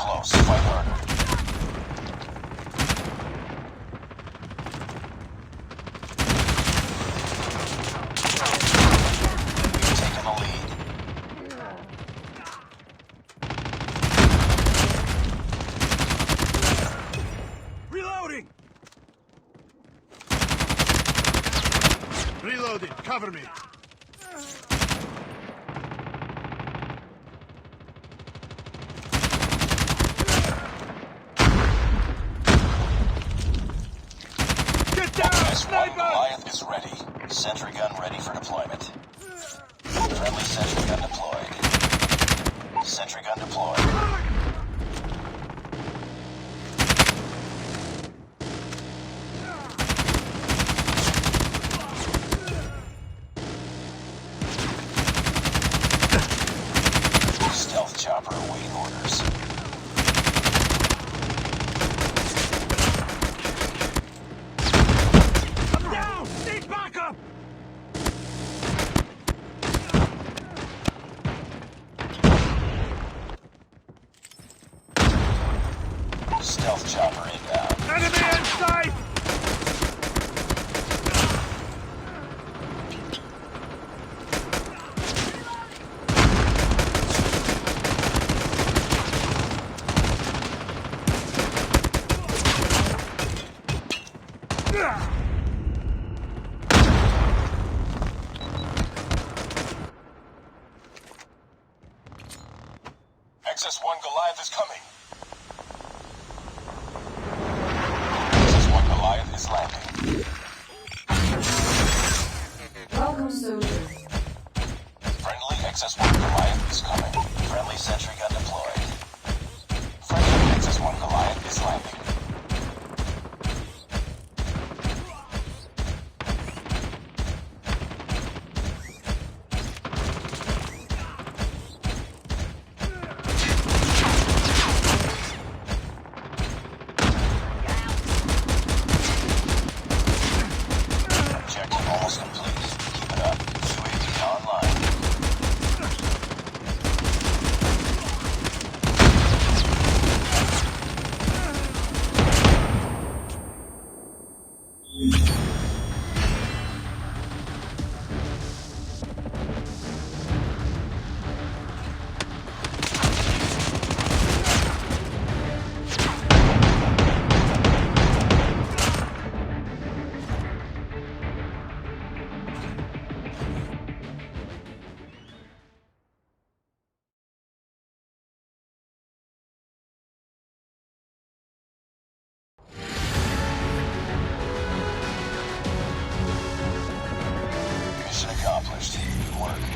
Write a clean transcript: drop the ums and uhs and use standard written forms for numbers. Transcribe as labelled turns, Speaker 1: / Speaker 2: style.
Speaker 1: close. Fight harder. You've taken the lead.
Speaker 2: Reloading! Reloading. Cover me. Get down,
Speaker 1: S1
Speaker 2: sniper!
Speaker 1: Goliath is ready. Sentry gun ready for deployment. Friendly sentry gun deployed. Sentry gun deployed. Stealth chopper awaiting orders.
Speaker 2: I'm down! Need backup!
Speaker 1: Stealth chopper inbound.
Speaker 2: Enemy in sight!
Speaker 1: XS1 Goliath is coming. XS1 Goliath is landing.
Speaker 3: Welcome, soldiers.
Speaker 1: Friendly XS1 Goliath is coming. Friendly sentry gun deployed. Friendly XS1 Goliath is landing. Objective almost complete. Keep it up. UAV online. Mission accomplished. Good work.